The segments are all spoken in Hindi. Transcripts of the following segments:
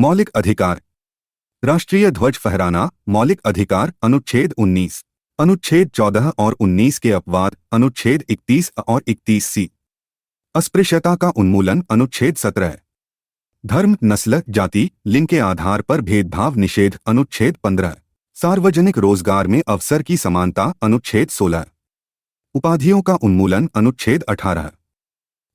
मौलिक अधिकार। राष्ट्रीय ध्वज फहराना मौलिक अधिकार अनुच्छेद 19, अनुच्छेद 14 और 19 के अपवाद अनुच्छेद 31 और 31C। अस्पृश्यता का उन्मूलन अनुच्छेद 17। धर्म, नस्ल, जाति, लिंग के आधार पर भेदभाव निषेध अनुच्छेद 15। सार्वजनिक रोजगार में अवसर की समानता अनुच्छेद 16। उपाधियों का उन्मूलन अनुच्छेद 18।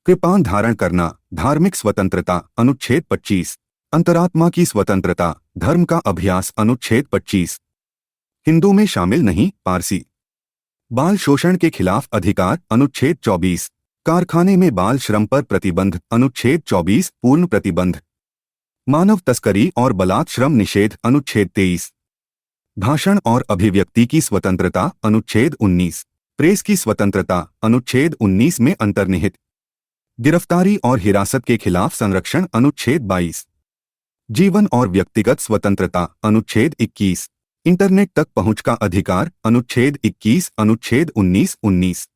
कृपाण धारण करना धार्मिक स्वतंत्रता अनुच्छेद 25। अंतरात्मा की स्वतंत्रता धर्म का अभ्यास अनुच्छेद 25। हिंदू में शामिल नहीं पारसी। बाल शोषण के खिलाफ अधिकार अनुच्छेद 24। कारखाने में बाल श्रम पर प्रतिबंध अनुच्छेद 24 पूर्ण प्रतिबंध। मानव तस्करी और बलात् श्रम निषेध अनुच्छेद 23। भाषण और अभिव्यक्ति की स्वतंत्रता अनुच्छेद 19। प्रेस की स्वतंत्रता अनुच्छेद 19 में अंतर्निहित। गिरफ्तारी और हिरासत के खिलाफ संरक्षण अनुच्छेद 22। जीवन और व्यक्तिगत स्वतंत्रता अनुच्छेद 21। इंटरनेट तक पहुंच का अधिकार अनुच्छेद 21 अनुच्छेद 19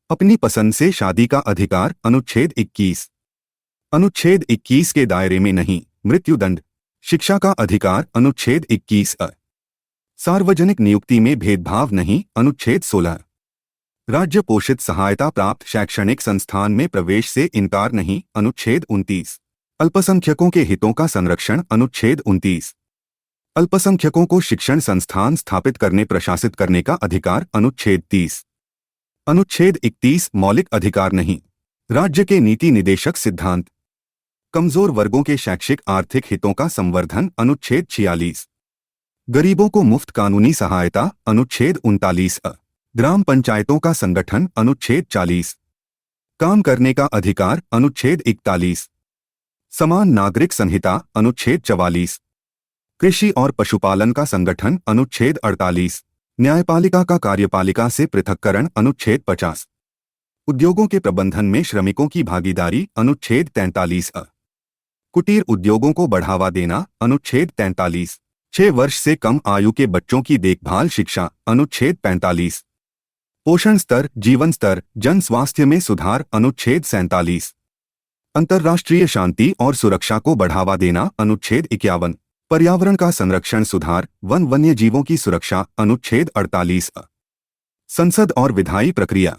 अपनी पसंद से शादी का अधिकार अनुच्छेद 21। अनुच्छेद 21 के दायरे में नहीं मृत्युदंड। शिक्षा का अधिकार अनुच्छेद 21 सार्वजनिक नियुक्ति में भेदभाव नहीं अनुच्छेद 16। राज्य पोषित सहायता प्राप्त शैक्षणिक संस्थान में प्रवेश से इनकार नहीं अनुच्छेद 29। अल्पसंख्यकों के हितों का संरक्षण अनुच्छेद 29। अल्पसंख्यकों को शिक्षण संस्थान स्थापित करने प्रशासित करने का अधिकार अनुच्छेद 30। अनुच्छेद 31 मौलिक अधिकार नहीं। राज्य के नीति निदेशक सिद्धांत। कमजोर वर्गों के शैक्षिक आर्थिक हितों का संवर्धन अनुच्छेद 46। गरीबों को मुफ्त कानूनी सहायता अनुच्छेद 39। ग्राम पंचायतों का संगठन अनुच्छेद 40। काम करने का अधिकार अनुच्छेद 41। समान नागरिक संहिता अनुच्छेद 44। कृषि और पशुपालन का संगठन अनुच्छेद 48। न्यायपालिका का कार्यपालिका से पृथक्करण अनुच्छेद 50। उद्योगों के प्रबंधन में श्रमिकों की भागीदारी अनुच्छेद 43। कुटीर उद्योगों को बढ़ावा देना अनुच्छेद 43। 6 वर्ष से कम आयु के बच्चों की देखभाल शिक्षा अनुच्छेद 45। पोषण स्तर, जीवन स्तर, जन स्वास्थ्य में सुधार अनुच्छेद 47। अंतर्राष्ट्रीय शांति और सुरक्षा को बढ़ावा देना अनुच्छेद 51। पर्यावरण का संरक्षण सुधार, वन्य जीवों की सुरक्षा अनुच्छेद 48। संसद और विधायी प्रक्रिया।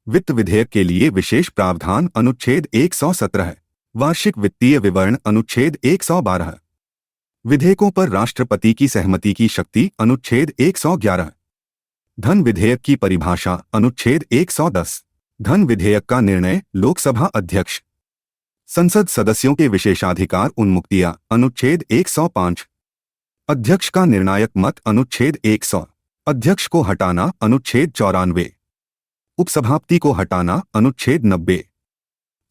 वित्त विधेयक के लिए विशेष प्रावधान अनुच्छेद 117। वार्षिक वित्तीय विवरण अनुच्छेद 112। विधेयकों पर राष्ट्रपति की सहमति की शक्ति अनुच्छेद 111। धन विधेयक की परिभाषा अनुच्छेद 110। धन विधेयक का निर्णय लोकसभा अध्यक्ष। संसद सदस्यों के विशेषाधिकार उन्मुक्तियां अनुच्छेद 105। अध्यक्ष का निर्णायक मत अनुच्छेद 100। अध्यक्ष को हटाना अनुच्छेद 94। उपसभापति को हटाना अनुच्छेद 90।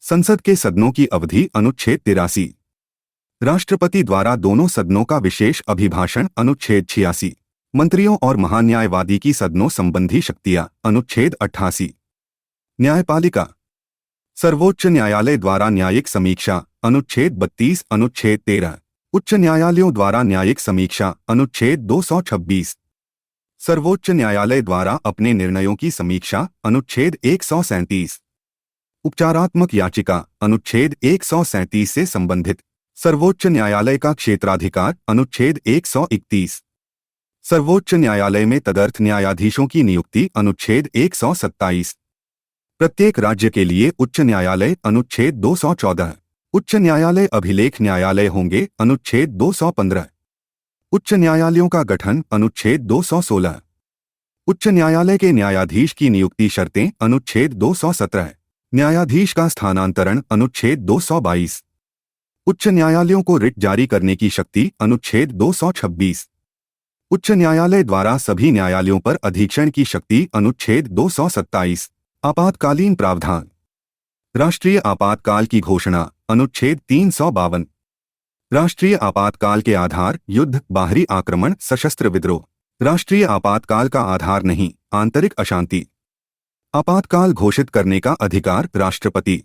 संसद के सदनों की अवधि अनुच्छेद 83। राष्ट्रपति द्वारा दोनों सदनों का विशेष अभिभाषण अनुच्छेद 86। मंत्रियों और महान्यायवादी की सदनों संबंधी शक्तियां अनुच्छेद 88। न्यायपालिका। सर्वोच्च न्यायालय द्वारा न्यायिक समीक्षा अनुच्छेद 32 अनुच्छेद 13। उच्च न्यायालयों द्वारा न्यायिक समीक्षा अनुच्छेद 226। सर्वोच्च न्यायालय द्वारा अपने निर्णयों की समीक्षा अनुच्छेद 137। उपचारात्मक याचिका अनुच्छेद 137 से संबंधित। सर्वोच्च न्यायालय का क्षेत्राधिकार अनुच्छेद 131। सर्वोच्च न्यायालय में तदर्थ न्यायाधीशों की नियुक्ति अनुच्छेद 127। प्रत्येक राज्य के लिए उच्च न्यायालय अनुच्छेद 214। उच्च न्यायालय अभिलेख न्यायालय होंगे अनुच्छेद 215। उच्च न्यायालयों का गठन अनुच्छेद 216। उच्च न्यायालय के न्यायाधीश की नियुक्ति शर्तें अनुच्छेद 217। न्यायाधीश का स्थानांतरण अनुच्छेद 222। उच्च न्यायालयों को रिट जारी करने की शक्ति अनुच्छेद 226। उच्च न्यायालय द्वारा सभी न्यायालयों पर अधीक्षण की शक्ति अनुच्छेद 227। आपातकालीन प्रावधान। राष्ट्रीय आपातकाल की घोषणा अनुच्छेद 352। राष्ट्रीय आपातकाल के आधार युद्ध, बाहरी आक्रमण, सशस्त्र विद्रोह। राष्ट्रीय आपातकाल का आधार नहीं आंतरिक अशांति। आपातकाल घोषित करने का अधिकार राष्ट्रपति।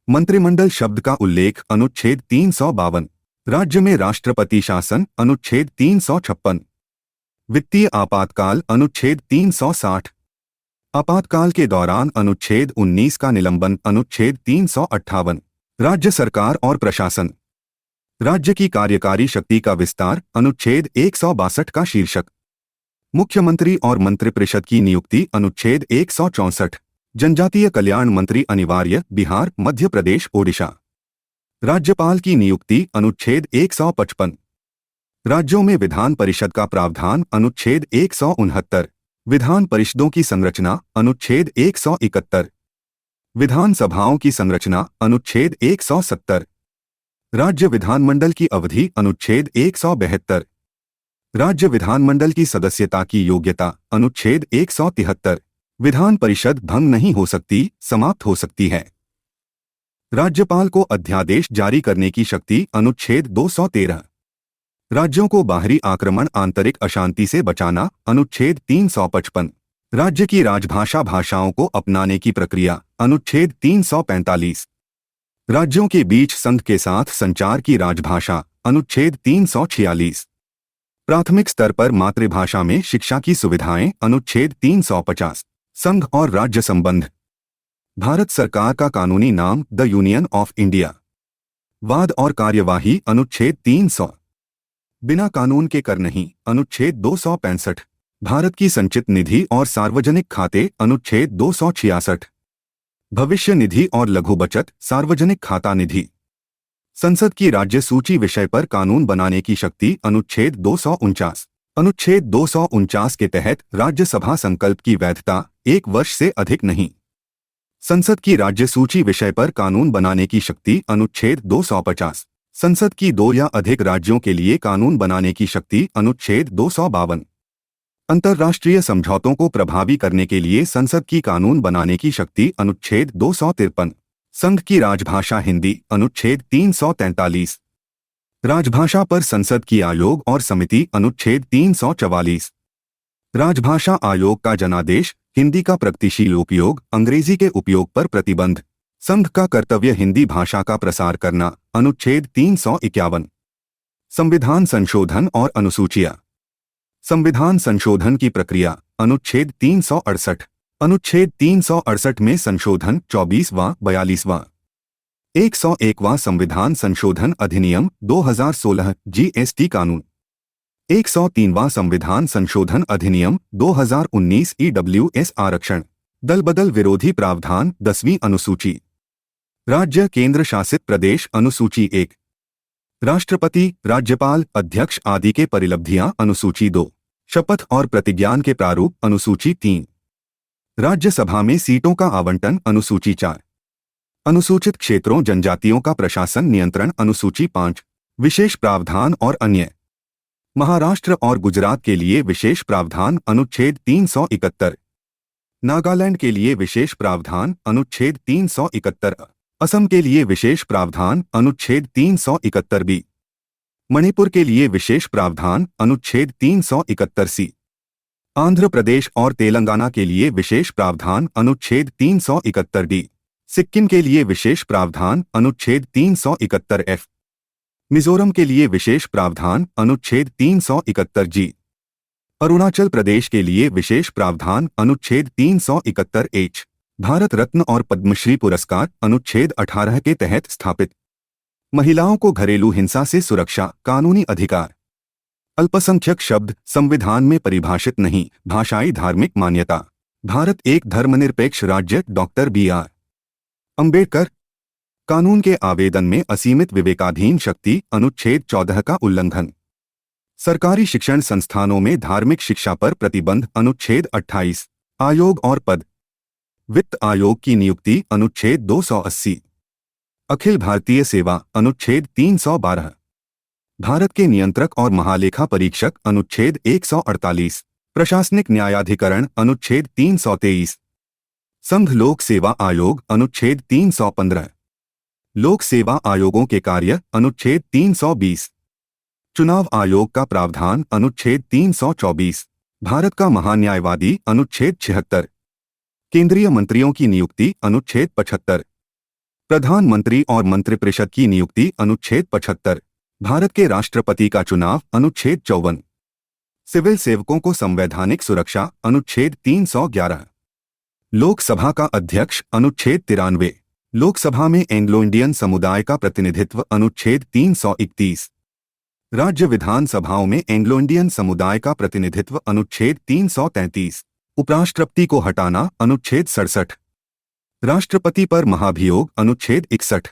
मंत्रिमंडल शब्द का उल्लेख अनुच्छेद 352। राज्य में राष्ट्रपति शासन अनुच्छेद 356। वित्तीय आपातकाल अनुच्छेद 360। आपातकाल के दौरान अनुच्छेद 19 का निलंबन अनुच्छेद 358। राज्य सरकार और प्रशासन। राज्य की कार्यकारी शक्ति का विस्तार, अनुच्छेद 162 का शीर्षक। मुख्यमंत्री और मंत्रिपरिषद की नियुक्ति, अनुच्छेद 164। जनजातीय कल्याण मंत्री अनिवार्य, बिहार, मध्य प्रदेश, ओडिशा। राज्यपाल की नियुक्ति, अनुच्छेद 155। राज्यों में विधान परिषद का प्रावधान, अनुच्छेद 169। विधान परिषदों की संरचना, अनुच्छेद 171। विधानसभाओं की संरचना, अनुच्छेद 170। राज्य विधानमंडल की अवधि, अनुच्छेद 172। राज्य विधानमंडल की सदस्यता की योग्यता, अनुच्छेद 173। विधान परिषद भंग नहीं हो सकती, समाप्त हो सकती है। राज्यपाल को अध्यादेश जारी करने की शक्ति, अनुच्छेद 213। राज्यों को बाहरी आक्रमण, आंतरिक अशांति से बचाना, अनुच्छेद 355। राज्य की राजभाषा भाषाओं को अपनाने की प्रक्रिया, अनुच्छेद 345। राज्यों के बीच संघ के साथ संचार की राजभाषा, अनुच्छेद 346। प्राथमिक स्तर पर मातृभाषा में शिक्षा की सुविधाएं, अनुच्छेद 350। संघ और राज्य संबंध। भारत सरकार का कानूनी नाम द यूनियन ऑफ इंडिया। वाद और कार्यवाही, अनुच्छेद 300। बिना कानून के कर नहीं, अनुच्छेद 265। भारत की संचित निधि और सार्वजनिक खाते, अनुच्छेद 266। भविष्य निधि और लघु बचत, सार्वजनिक खाता निधि। संसद की राज्य सूची विषय पर कानून बनाने की शक्ति, अनुच्छेद 249। अनुच्छेद 249 के तहत राज्यसभा संकल्प की वैधता 1 वर्ष से अधिक नहीं। संसद की राज्य सूची विषय पर कानून बनाने की शक्ति, अनुच्छेद 250। संसद की 2 या अधिक राज्यों के लिए कानून बनाने की शक्ति, अनुच्छेद 252। अंतर्राष्ट्रीय समझौतों को प्रभावी करने के लिए संसद की कानून बनाने की शक्ति, अनुच्छेद 253। संघ की राजभाषा हिंदी, अनुच्छेद 343। राजभाषा पर संसद की आयोग और समिति, अनुच्छेद 344। राजभाषा आयोग का जनादेश, हिंदी का प्रगतिशील उपयोग, अंग्रेजी के उपयोग पर प्रतिबंध। संघ का कर्तव्य हिंदी भाषा का प्रसार करना, अनुच्छेद 351। संविधान संशोधन और अनुसूचियां। संविधान संशोधन की प्रक्रिया, अनुच्छेद 368। अनुच्छेद 368 में संशोधन 24वां, 42वां। 101वां संविधान संशोधन अधिनियम 2016 जीएसटी कानून। 103वां संविधान संशोधन अधिनियम 2019 ईडब्ल्यूएस आरक्षण। दल बदल विरोधी प्रावधान, 10वीं अनुसूची। राज्य केंद्र शासित प्रदेश, अनुसूची 1। राष्ट्रपति, राज्यपाल, अध्यक्ष आदि के परिलब्धियां, अनुसूची 2। शपथ और प्रतिज्ञान के प्रारूप, अनुसूची 3। राज्यसभा में सीटों का आवंटन, अनुसूची 4। अनुसूचित क्षेत्रों जनजातियों का प्रशासन नियंत्रण, अनुसूची 5। विशेष प्रावधान और अन्य। महाराष्ट्र और गुजरात के लिए विशेष प्रावधान, अनुच्छेद 371। नागालैंड के लिए विशेष प्रावधान, अनुच्छेद 371। असम के लिए विशेष प्रावधान, अनुच्छेद 371 बी। मणिपुर के लिए विशेष प्रावधान, अनुच्छेद 371 सी। आंध्र प्रदेश और तेलंगाना के लिए विशेष प्रावधान, अनुच्छेद 371 डी। सिक्किम के लिए विशेष प्रावधान, अनुच्छेद 371 एफ। मिजोरम के लिए विशेष प्रावधान, अनुच्छेद 371 जी। अरुणाचल प्रदेश के लिए विशेष प्रावधान, अनुच्छेद 371 एच। भारत रत्न और पद्मश्री पुरस्कार, अनुच्छेद 18 के तहत स्थापित। महिलाओं को घरेलू हिंसा से सुरक्षा, कानूनी अधिकार। अल्पसंख्यक शब्द संविधान में परिभाषित नहीं, भाषाई धार्मिक मान्यता। भारत एक धर्मनिरपेक्ष राज्य, डॉक्टर बी.आर. अंबेडकर। कानून के आवेदन में असीमित विवेकाधीन शक्ति, अनुच्छेद 14 का उल्लंघन। सरकारी शिक्षण संस्थानों में धार्मिक शिक्षा पर प्रतिबंध, अनुच्छेद 28। आयोग और पद। वित्त आयोग की नियुक्ति, अनुच्छेद 280। अखिल भारतीय सेवा, अनुच्छेद 312। भारत के नियंत्रक और महालेखा परीक्षक, अनुच्छेद 148। प्रशासनिक न्यायाधिकरण, अनुच्छेद 323। संघ लोक सेवा आयोग, अनुच्छेद 315। लोक सेवा आयोगों के कार्य, अनुच्छेद 320। चुनाव आयोग का प्रावधान, अनुच्छेद 324। भारत का महान्यायवादी, अनुच्छेद 76। केंद्रीय मंत्रियों की नियुक्ति, अनुच्छेद 75। प्रधानमंत्री और मंत्रिपरिषद की नियुक्ति, अनुच्छेद 75। भारत के राष्ट्रपति का चुनाव, अनुच्छेद 54। सिविल सेवकों को संवैधानिक सुरक्षा, अनुच्छेद 311। लोकसभा का अध्यक्ष, अनुच्छेद 93। लोकसभा में एंग्लो इंडियन समुदाय का प्रतिनिधित्व अनुच्छेद 331। राज्य विधानसभाओं में एंग्लो इंडियन समुदाय का प्रतिनिधित्व अनुच्छेद 333। उपराष्ट्रपति को हटाना अनुच्छेद 67। राष्ट्रपति पर महाभियोग अनुच्छेद 61।